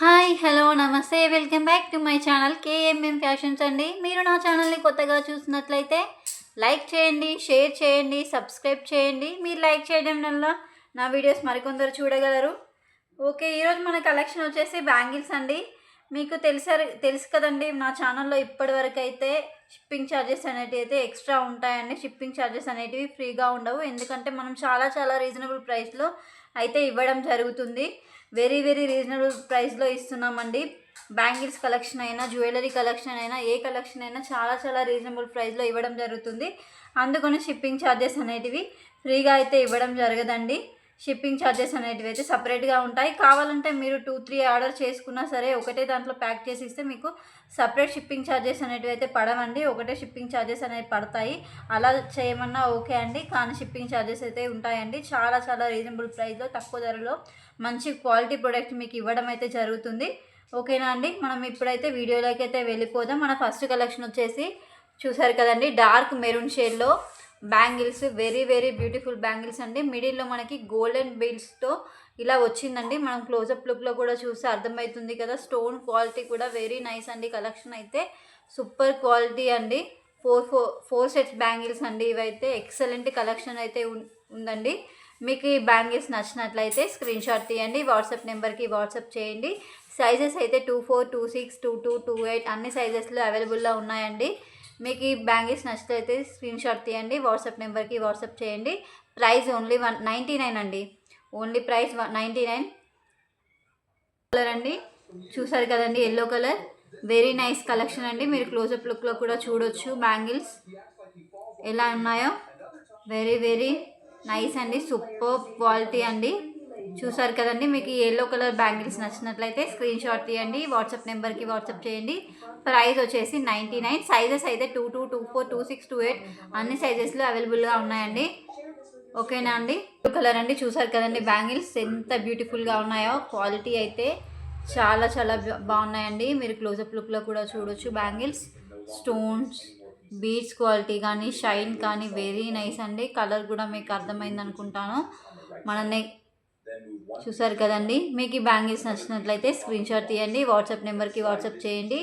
Hi hello నమస్తే welcome back to my channel KMM fashions అండి. మీరు నా ఛానల్ని కొత్తగా చూసినట్లయితే లైక్ చేయండి, షేర్ చేయండి, సబ్స్క్రైబ్ చేయండి. మీరు లైక్ చేయడం వల్ల నా వీడియోస్ మరికొందరు చూడగలరు. ఓకే, ఈరోజు మన కలెక్షన్ వచ్చేసి బ్యాంగిల్స్ అండి. మీకు తెలుసు కదండి, నా ఛానల్లో ఇప్పటివరకు అయితే షిప్పింగ్ ఛార్జెస్ అనేటివి అయితే ఎక్స్ట్రా ఉంటాయండి. షిప్పింగ్ ఛార్జెస్ అనేటివి ఫ్రీగా ఉండవు, ఎందుకంటే మనం చాలా రీజనబుల్ ప్రైస్లో అయితే ఇవ్వడం జరుగుతుంది. వెరీ రీజనబుల్ ప్రైస్లో ఇస్తున్నామండి. బ్యాంగిల్స్ కలెక్షన్ అయినా, జ్యువెలరీ కలెక్షన్ అయినా, ఏ కలెక్షన్ అయినా చాలా రీజనబుల్ ప్రైస్లో ఇవ్వడం జరుగుతుంది. అందుకని షిప్పింగ్ ఛార్జెస్ అనేటివి ఫ్రీగా అయితే ఇవ్వడం జరగదండి. షిప్పింగ్ ఛార్జెస్ అనేటివి అయితే సపరేట్గా ఉంటాయి. కావాలంటే మీరు 2-3 ఆర్డర్ చేసుకున్నా సరే ఒకటే దాంట్లో ప్యాక్ చేసి ఇస్తే మీకు సపరేట్ షిప్పింగ్ ఛార్జెస్ అనేటివి అయితే పడవండి. ఒకటే షిప్పింగ్ ఛార్జెస్ అనేవి పడతాయి. అలా చేయమన్నా ఓకే అండి, కానీ షిప్పింగ్ ఛార్జెస్ అయితే ఉంటాయండి. చాలా రీజనబుల్ ప్రైస్లో తక్కువ ధరలో మంచి క్వాలిటీ ప్రోడక్ట్ మీకు ఇవ్వడం అయితే జరుగుతుంది. ఓకేనా అండి, మనం ఇప్పుడైతే వీడియోలోకి అయితే వెళ్ళిపోదాం. మన ఫస్ట్ కలెక్షన్ వచ్చేసి చూసారు కదండి, డార్క్ మెరూన్ షేడ్లో బ్యాంగిల్స్. వెరీ బ్యూటిఫుల్ బ్యాంగిల్స్ అండి. మిడిల్లో మనకి గోల్డెన్ బీడ్స్తో ఇలా వచ్చిందండి. మనం క్లోజప్ లుక్లో కూడా చూస్తే అర్థమవుతుంది కదా. స్టోన్ క్వాలిటీ కూడా వెరీ నైస్ అండి. కలెక్షన్ అయితే సూపర్ క్వాలిటీ అండి. ఫోర్ సెట్స్ బ్యాంగిల్స్ అండి. ఇవైతే ఎక్సలెంట్ కలెక్షన్ అయితే ఉందండి. మీకు ఈ బ్యాంగిల్స్ నచ్చినట్లయితే స్క్రీన్ షాట్ తీయండి, వాట్సాప్ నెంబర్కి వాట్సాప్ చేయండి. సైజెస్ అయితే 24, 26, 22, 28 అన్ని సైజెస్లో అవైలబుల్లో ఉన్నాయండి. మీకు ఈ బ్యాంగిల్స్ నచ్చినట్లయితే స్క్రీన్ షాట్ తీయండి, వాట్సాప్ నెంబర్కి వాట్సాప్ చేయండి. ప్రైస్ ఓన్లీ 199 అండి. Only price 199. కలర్ అండి, చూసారు కదండి, yellow colour. Very nice collection అండి. మీరు క్లోజప్ లుక్లో కూడా చూడొచ్చు బ్యాంగిల్స్ ఎలా ఉన్నాయో. వెరీ నైస్ అండి. సూపర్ క్వాలిటీ అండి. చూసారు కదండి, మీకు ఈ ఎల్లో కలర్ బ్యాంగిల్స్ నచ్చినట్లయితే స్క్రీన్ షాట్ తీయండి, వాట్సాప్ నెంబర్కి వాట్సాప్ చేయండి. ప్రైస్ వచ్చేసి 99. సైజెస్ అయితే 22, 24, 26, 28 అన్ని సైజెస్లో అవైలబుల్గా ఉన్నాయండి. ఓకేనా అండి. బ్లూ కలర్ అండి, చూసారు కదండి బ్యాంగిల్స్ ఎంత బ్యూటిఫుల్గా ఉన్నాయో. క్వాలిటీ అయితే చాలా బాగున్నాయండి. మీరు క్లోజప్ లుక్లో కూడా చూడొచ్చు. బ్యాంగిల్స్ స్టోన్స్, బీడ్స్ క్వాలిటీ కానీ, షైన్ కానీ వెరీ నైస్ అండి. కలర్ కూడా మీకు అర్థమైంది అనుకుంటాను. మన చూసారు కదండి, మీకు ఈ బ్యాంగిల్స్ నచ్చినట్లయితే స్క్రీన్ షాట్ తీయండి, వాట్సాప్ నెంబర్కి వాట్సాప్ చేయండి.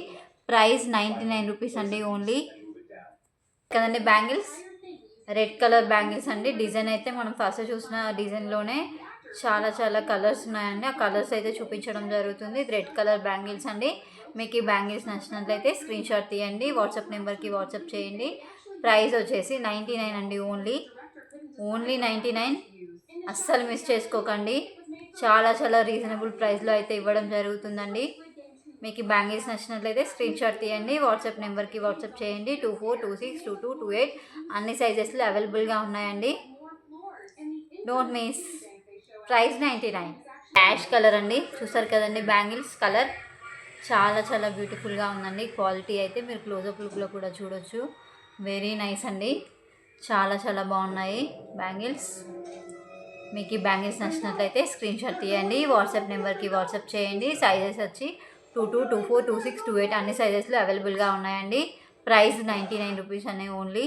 ప్రైస్ 99 రూపీస్ అండి ఓన్లీ. కదండి బ్యాంగిల్స్ రెడ్ కలర్ బ్యాంగిల్స్ అండి. డిజైన్ అయితే మనం ఫస్ట్ చూసిన డిజైన్లోనే చాలా కలర్స్ ఉన్నాయండి. ఆ కలర్స్ అయితే చూపించడం జరుగుతుంది. రెడ్ కలర్ బ్యాంగిల్స్ అండి. మీకు ఈ బ్యాంగిల్స్ నచ్చినట్లయితే స్క్రీన్ షాట్ తీయండి, వాట్సాప్ నెంబర్కి వాట్సాప్ చేయండి. ప్రైస్ వచ్చేసి 99 అండి ఓన్లీ 99. అస్సలు మిస్ చేసుకోకండి. చాలా రీజనబుల్ ప్రైస్లో అయితే ఇవ్వడం జరుగుతుందండి. మీకు ఈ బ్యాంగిల్స్ నచ్చినట్లయితే స్క్రీన్ షాట్ తీయండి, వాట్సాప్ నెంబర్కి వాట్సాప్ చేయండి. 24, 26, 22, 28 అన్ని సైజెస్లో అవైలబుల్గా ఉన్నాయండి. Don't miss. Price 99. Ash colour అండి, చూసారు కదండి బ్యాంగిల్స్ కలర్ చాలా బ్యూటిఫుల్గా ఉందండి. క్వాలిటీ అయితే మీరు క్లోజప్ లుక్లో కూడా చూడొచ్చు. వెరీ నైస్ అండి. చాలా బాగున్నాయి బ్యాంగిల్స్. మీకు ఈ బ్యాంగిల్స్ నచ్చినట్లయితే స్క్రీన్ షాట్ తీయండి, వాట్సాప్ నెంబర్కి వాట్సాప్ చేయండి. సైజెస్ వచ్చి 22, 24, 26, 28 అన్ని సైజెస్లో అవైలబుల్గా ఉన్నాయండి. ప్రైస్ 99 రూపీస్ అనే ఓన్లీ.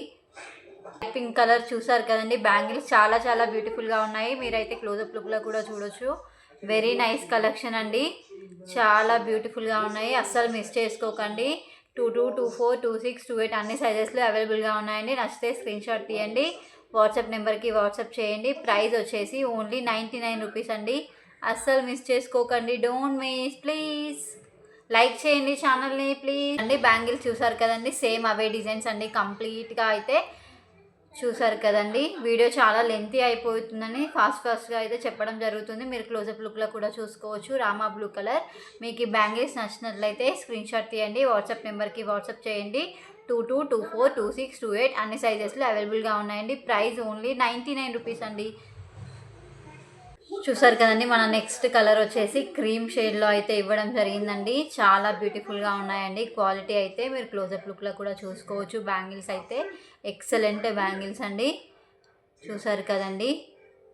పింక్ కలర్ చూసారు కదండి బ్యాంగిల్స్ చాలా బ్యూటిఫుల్గా ఉన్నాయి. మీరైతే క్లోజప్ లుక్లో కూడా చూడొచ్చు. వెరీ నైస్ కలెక్షన్ అండి. చాలా బ్యూటిఫుల్గా ఉన్నాయి. అస్సలు మిస్ చేసుకోకండి. 22, 24, 26, 28 అన్ని సైజెస్లో అవైలబుల్గా ఉన్నాయండి. నచ్చితే స్క్రీన్ షాట్ తీయండి, వాట్సాప్ నెంబర్కి వాట్సాప్ చేయండి. ప్రైస్ వచ్చేసి ఓన్లీ 99 రూపీస్ అండి. అస్సలు మిస్ చేసుకోకండి. Don't miss please. లైక్ చేయండి ఛానల్ని ప్లీజ్ అండి. బ్యాంగిల్స్ చూసారు కదండి, సేమ్ అవే డిజైన్స్ అండి. కంప్లీట్గా అయితే చూసారు కదండి. వీడియో చాలా లెంతీ అయిపోతుందని ఫాస్ట్గా అయితే చెప్పడం జరుగుతుంది. మీరు క్లోజప్ లుక్లో కూడా చూసుకోవచ్చు. Rama blue colour. మీకు ఈ బ్యాంగిల్స్ నచ్చినట్లయితే స్క్రీన్ షాట్ తీయండి, వాట్సాప్ నెంబర్కి వాట్సాప్ చేయండి. 22, 24, 26, 28 అన్ని సైజెస్లో అవైలబుల్గా ఉన్నాయండి. ప్రైస్ ఓన్లీ 99 రూపీస్ అండి. చూసారు కదండి, మన నెక్స్ట్ కలర్ వచ్చేసి క్రీమ్ షేడ్లో అయితే ఇవ్వడం జరిగిందండి. చాలా బ్యూటిఫుల్గా ఉన్నాయండి. క్వాలిటీ అయితే మీరు క్లోజప్ లుక్లో కూడా చూసుకోవచ్చు. బ్యాంగిల్స్ అయితే ఎక్సలెంట్ బ్యాంగిల్స్ అండి. చూసారు కదండి,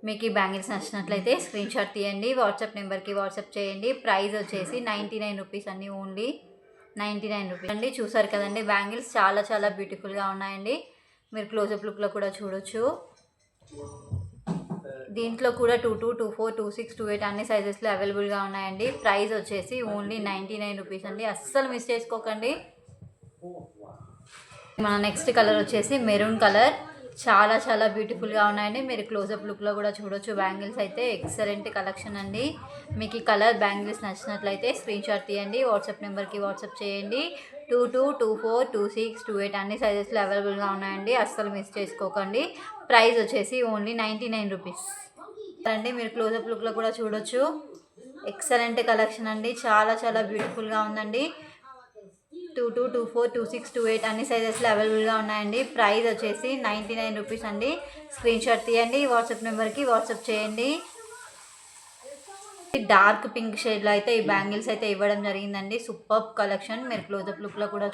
మీకు ఈ బ్యాంగిల్స్ నచ్చినట్లయితే స్క్రీన్ షాట్ తీయండి, వాట్సాప్ నెంబర్కి వాట్సాప్ చేయండి. ప్రైస్ వచ్చేసి 99 రూపీస్ అండి ఓన్లీ 99 రూపీస్ అండి. చూసారు కదండి బ్యాంగిల్స్ చాలా బ్యూటిఫుల్గా ఉన్నాయండి. మీరు క్లోజప్ లుక్లో కూడా చూడొచ్చు. దీంట్లో కూడా 22, 24, 26, 28 అన్ని సైజెస్లో అవైలబుల్గా ఉన్నాయండి. ప్రైస్ వచ్చేసి ఓన్లీ 99 రూపీస్ అండి. అస్సలు మిస్ చేసుకోకండి. మన నెక్స్ట్ కలర్ వచ్చేసి మెరూన్ కలర్. చాలా చాలా బ్యూటిఫుల్గా ఉన్నాయండి. మీరు క్లోజప్ లుక్లో కూడా చూడొచ్చు. బ్యాంగిల్స్ అయితే ఎక్సలెంట్ కలెక్షన్ అండి. మీకు ఈ కలర్ బ్యాంగిల్స్ నచ్చినట్లయితే స్క్రీన్ షాట్ తీయండి, వాట్సాప్ నెంబర్కి వాట్సాప్ చేయండి. 22, 24, 26, 28 అన్ని సైజెస్లో అవైలబుల్గా ఉన్నాయండి. అస్సలు మిస్ చేసుకోకండి. ప్రైస్ వచ్చేసి ఓన్లీ 99 రూపీస్ అండి. మీరు క్లోజప్ లుక్లో కూడా చూడొచ్చు. ఎక్సలెంట్ కలెక్షన్ అండి. చాలా చాలా బ్యూటిఫుల్గా ఉందండి. 22, 24, 26, 28 అన్ని సైజెస్లో అవైలబుల్గా ఉన్నాయండి. ప్రైస్ వచ్చేసి 99 రూపీస్ అండి. స్క్రీన్ షాట్ తీయండి, వాట్సాప్ నెంబర్కి వాట్సాప్ చేయండి. డార్క్ పింక్ షేడ్లో అయితే ఈ బ్యాంగిల్స్ అయితే ఇవ్వడం జరిగిందండి. Super collection. మీరు క్లోజప్ లుక్లో కూడా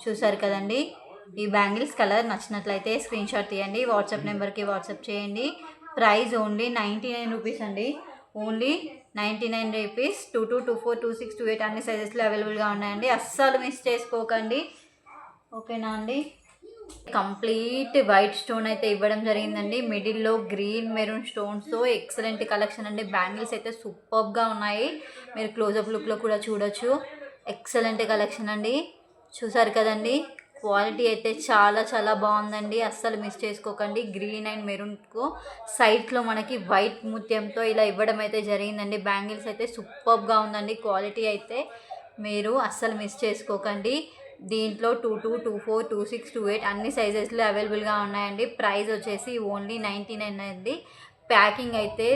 చూసారు కదండి. ఈ బ్యాంగిల్స్ కలర్ నచ్చినట్లయితే స్క్రీన్ షాట్ తీయండి, వాట్సాప్ నెంబర్కి వాట్సాప్ చేయండి. ప్రైస్ ఓన్లీ 99 రూపీస్ అండి. Only 99 rupees. 22, 24, 26, 28 అన్ని సైజెస్లో అవైలబుల్గా ఉన్నాయండి. అస్సలు మిస్ చేసుకోకండి. ఓకేనా అండి. కంప్లీట్ వైట్ స్టోన్ అయితే ఇవ్వడం జరిగిందండి. మిడిల్లో గ్రీన్ మెరూన్ స్టోన్స్తో ఎక్సలెంట్ కలెక్షన్ అండి. బ్యాంగిల్స్ అయితే సూపర్గా ఉన్నాయి. మీరు క్లోజప్ లుక్లో కూడా చూడొచ్చు. ఎక్సలెంట్ కలెక్షన్ అండి. చూసారు కదండి. క్వాలిటీ అయితే చాలా చాలా బాగుందండి. అస్సలు మిస్ చేసుకోకండి. గ్రీన్ అండ్ మెరూన్కు సైడ్లో మనకి వైట్ ముత్యంతో ఇలా ఇవ్వడం అయితే జరిగిందండి. బ్యాంగిల్స్ అయితే సూపర్గా ఉందండి. క్వాలిటీ అయితే మీరు అస్సలు మిస్ చేసుకోకండి. దీంట్లో 22, 24, 26, 28 అన్ని సైజెస్లో అవైలబుల్గా ఉన్నాయండి. ప్రైస్ వచ్చేసి ఓన్లీ 99 అండి. ప్యాకింగ్ అయితే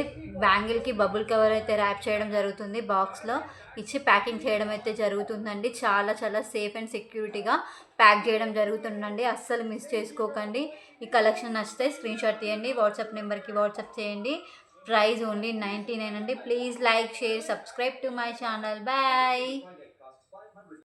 బ్యాంగిల్కి బబుల్ కవర్ అయితే ర్యాప్ చేయడం జరుగుతుంది. బాక్స్లో ఇచ్చి ప్యాకింగ్ చేయడం అయితే జరుగుతుందండి. చాలా చాలా సేఫ్ అండ్ సెక్యూరిటీగా ప్యాక్ చేయడం జరుగుతుందండి. అస్సలు మిస్ చేసుకోకండి. ఈ కలెక్షన్ నచ్చితే స్క్రీన్ షాట్ తీయండి, వాట్సాప్ నెంబర్కి వాట్సాప్ చేయండి. ప్రైస్ ఓన్లీ 99 అండి. Please like, share, subscribe to my channel. Bye.